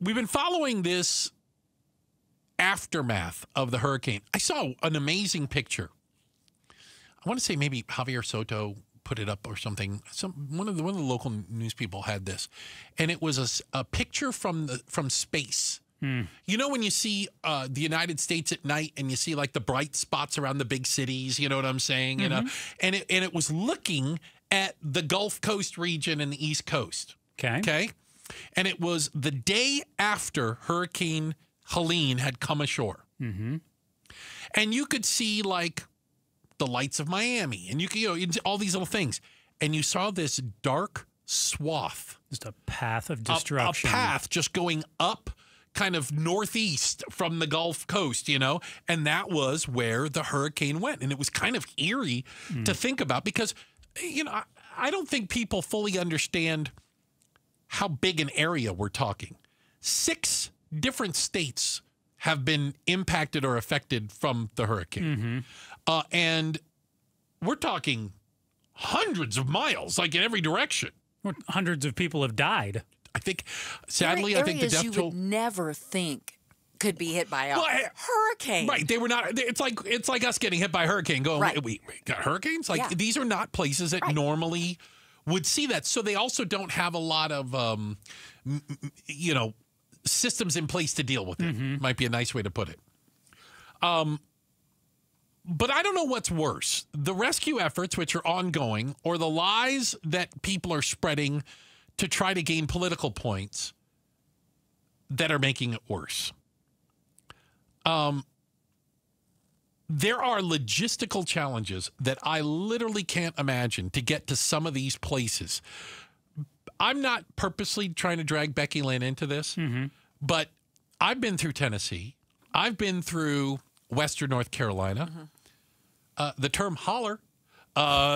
we've been following this aftermath of the hurricane. I saw an amazing picture. I want to say maybe Javier Soto put it up or something. One of the local news people had this, and it was a picture from space. You know, when you see the United States at night and you see like the bright spots around the big cities, you know what I'm saying? You know, and it was looking at the Gulf Coast region and the East Coast. Okay. And it was the day after Hurricane Helene had come ashore. And you could see like the lights of Miami and you could, all these little things. And you saw this dark swath. Just a path of destruction. A path just going up kind of northeast from the Gulf Coast, you know, and that was where the hurricane went. And it was kind of eerie to think about because, you know, I don't think people fully understand how big an area we're talking. 6 different states have been impacted or affected from the hurricane. And we're talking hundreds of miles, like in every direction. Hundreds of people have died. I think, sadly, I think the death toll. You would never think could be hit by a hurricane. Right. They were not. It's like us getting hit by a hurricane going, we got hurricanes? Like, these are not places that normally would see that. So they also don't have a lot of, you know, systems in place to deal with it. Might be a nice way to put it. But I don't know what's worse, the rescue efforts, which are ongoing, or the lies that people are spreading to try to gain political points that are making it worse. There are logistical challenges that I literally can't imagine to get to some of these places. I'm not purposely trying to drag Becky Lynn into this, but I've been through Tennessee. I've been through Western North Carolina. The term holler,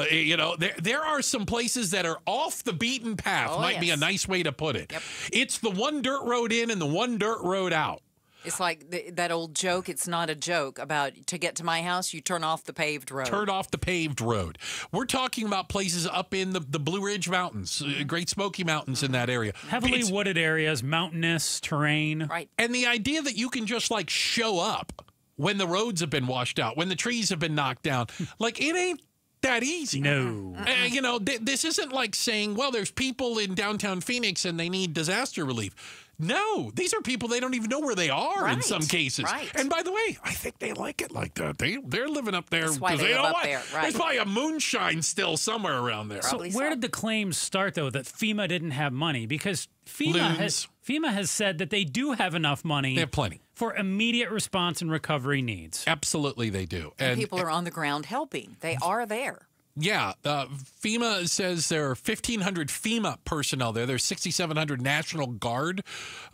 you know, there are some places that are off the beaten path, might be a nice way to put it. It's the one dirt road in and the one dirt road out. It's like that old joke, it's not a joke, about to get to my house, you turn off the paved road. Turn off the paved road. We're talking about places up in the Blue Ridge Mountains, Great Smoky Mountains in that area. Heavily wooded areas, mountainous terrain. Right. And the idea that you can just like show up when the roads have been washed out, when the trees have been knocked down, like it ain't that easy. No. You know, this isn't like saying, well, there's people in downtown Phoenix and they need disaster relief. No, these are people, they don't even know where they are in some cases. And by the way, I think they like it like that. They're living up there because they don't want there's probably a moonshine still somewhere around there. So where did the claims start, though, that FEMA didn't have money? Because FEMA has said that they do have enough money. They have plenty. For immediate response and recovery needs. Absolutely they do. And people are on the ground helping. They are there. Yeah, FEMA says there are 1,500 FEMA personnel there. There's 6,700 National Guard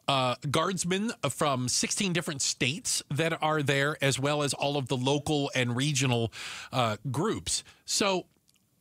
guardsmen from 16 different states that are there, as well as all of the local and regional groups. So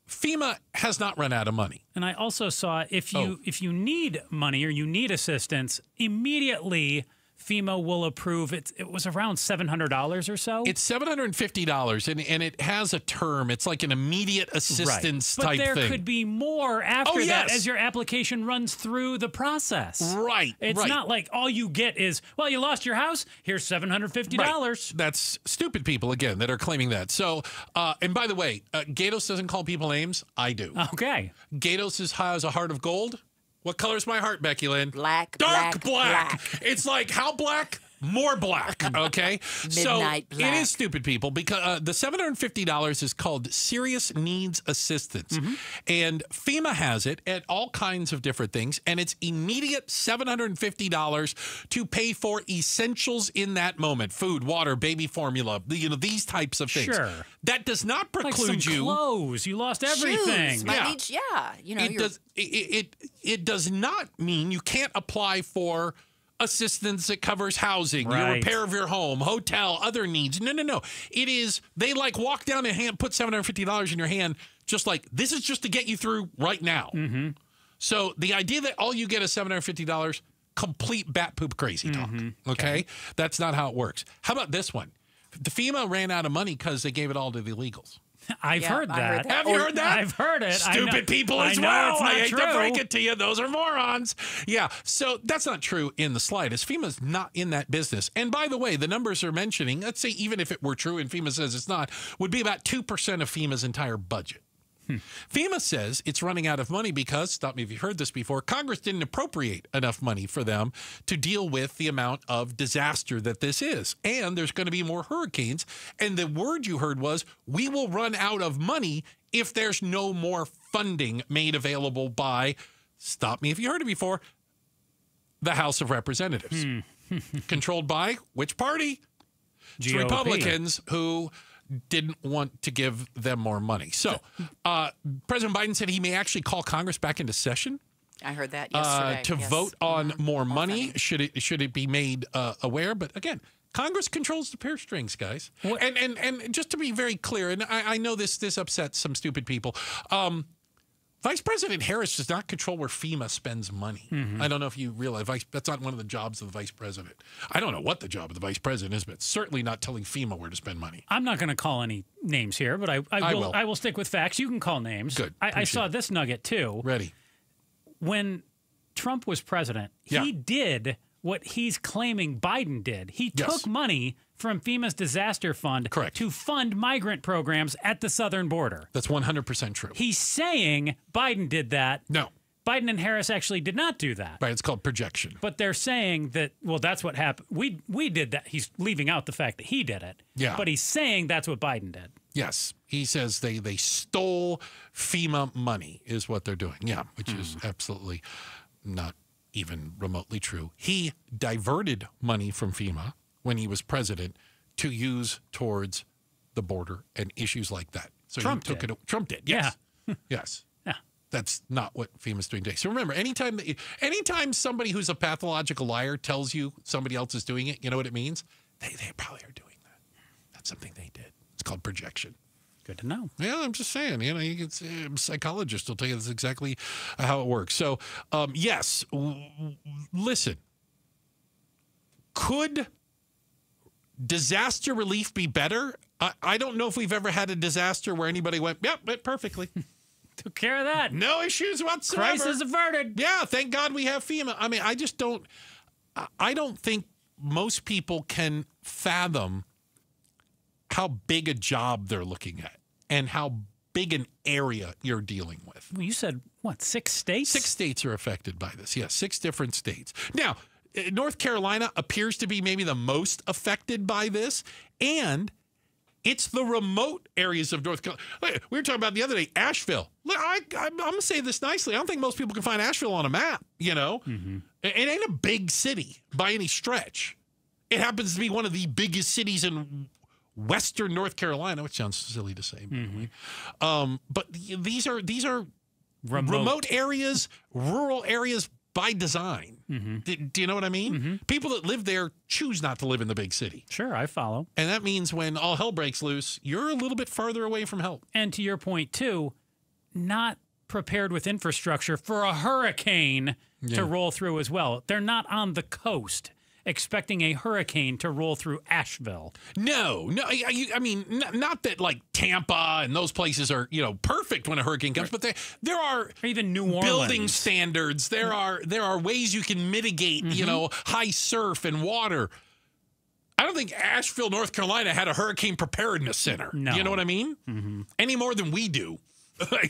FEMA has not run out of money. And I also saw if you need money or you need assistance, immediately FEMA will approve. It was around $700 or so. It's $750, and it has a term. It's like an immediate assistance type thing. But there could be more after that as your application runs through the process. Right. It's not like all you get is, well, you lost your house, here's $750. Right. That's stupid people, again, that are claiming that. So, and by the way, Gatos doesn't call people names. I do. Okay. Gatos has a heart of gold. What color's my heart, Becky Lynn? Black. Dark black. It's like, how black? More black, okay? Midnight black. It is stupid, people, because the $750 is called Serious Needs Assistance. And FEMA has it at all kinds of different things, and it's immediate $750 to pay for essentials in that moment. Food, water, baby formula, you know, these types of things. Sure. That does not preclude like some clothes. You lost everything. Shoes. You know, it does not mean you can't apply for assistance that covers housing, your repair of your home, hotel, other needs. No. It is, they like walk down and put $750 in your hand, just like, this is just to get you through right now. So the idea that all you get is $750, complete bat poop crazy talk. Okay? That's not how it works. How about this one? The FEMA ran out of money because they gave it all to the illegals. I've heard that. Have you heard that? I've heard it. Stupid people as well. It's not I hate true. to break it to you. Those are morons. Yeah. So that's not true in the slightest. FEMA's not in that business. And by the way, the numbers are mentioning, let's say even if it were true and FEMA says it's not, would be about 2% of FEMA's entire budget. FEMA says it's running out of money because, stop me if you've heard this before, Congress didn't appropriate enough money for them to deal with the amount of disaster that this is. And there's going to be more hurricanes. And the word you heard was, we will run out of money if there's no more funding made available by, stop me if you heard it before, the House of Representatives. Controlled by which party? It's GOP. Republicans who didn't want to give them more money. So President Biden said he may actually call Congress back into session. I heard that yesterday. To vote on more money, should it be made aware. But again, Congress controls the purse strings, guys. And just to be very clear, and I know this upsets some stupid people, Vice President Harris does not control where FEMA spends money. I don't know if you realize that's not one of the jobs of the vice president. I don't know what the job of the vice president is, but it's certainly not telling FEMA where to spend money. I'm not going to call any names here, but I will stick with facts. You can call names. Good. I saw this nugget too. Ready. When Trump was president, he did what he's claiming Biden did. He took money from FEMA's disaster fund to fund migrant programs at the southern border. That's 100% true. He's saying Biden did that. No. Biden and Harris actually did not do that. Right, it's called projection. But they're saying that, well, that's what happened. We did that. He's leaving out the fact that he did it. Yeah. But he's saying that's what Biden did. Yes. He says they stole FEMA money is what they're doing. Yeah, which is absolutely not even remotely true. He diverted money from FEMA when he was president to use towards the border and issues like that. So Trump he took did. it. Trump did. Yes. Yeah. Yes. Yeah. That's not what FEMA's doing today. So remember, anytime somebody who's a pathological liar tells you somebody else is doing it, you know what it means? They probably are doing that. That's something they did. It's called projection. Good to know. Yeah, I'm just saying, you can psychologists will tell you that's exactly how it works. So, yes, listen, could disaster relief be better? I don't know if we've ever had a disaster where anybody went, yep, went perfectly. Took care of that. No issues whatsoever. Crisis averted. Yeah, thank God we have FEMA. I mean, I don't think most people can fathom how big a job they're looking at and how big an area you're dealing with. Well, you said, what, 6 states? 6 states are affected by this. Yes, 6 different states. Now, North Carolina appears to be maybe the most affected by this, and it's the remote areas of North Carolina. We were talking about the other day, Asheville. I'm going to say this nicely. I don't think most people can find Asheville on a map, It ain't a big city by any stretch. It happens to be one of the biggest cities in Western North Carolina, which sounds silly to say, by the way. But these are remote areas, rural areas by design. Do you know what I mean? People that live there choose not to live in the big city. Sure, I follow. And that means when all hell breaks loose, you're a little bit farther away from help. And to your point, too, not prepared with infrastructure for a hurricane to roll through as well. They're not on the coast expecting a hurricane to roll through Asheville. No. I mean, not that like Tampa and those places are, perfect when a hurricane comes, but there are or even New Orleans. Building standards. There are ways you can mitigate, high surf and water. I don't think Asheville, North Carolina had a hurricane preparedness center. No. You know what I mean? Any more than we do.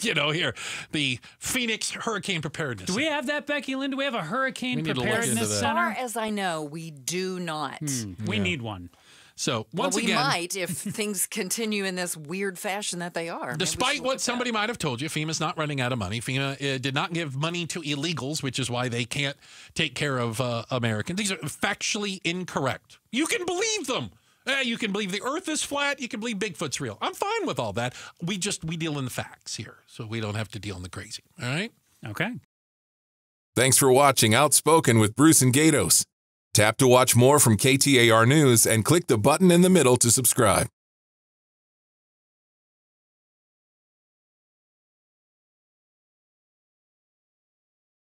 Here, the Phoenix Hurricane Preparedness Do we have that, Becky Lynn? Do we have a hurricane preparedness As center? far as I know, we do not. We need one. So once we again, might if things continue in this weird fashion that they are. Despite what somebody might have told you, FEMA's not running out of money. FEMA did not give money to illegals, which is why they can't take care of Americans. These are factually incorrect. You can believe them. You can believe the earth is flat. You can believe Bigfoot's real. I'm fine with all that. We deal in the facts here, so we don't have to deal in the crazy. All right? Okay. Thanks for watching Outspoken with Bruce and Gatos. Tap to watch more from KTAR News and click the button in the middle to subscribe.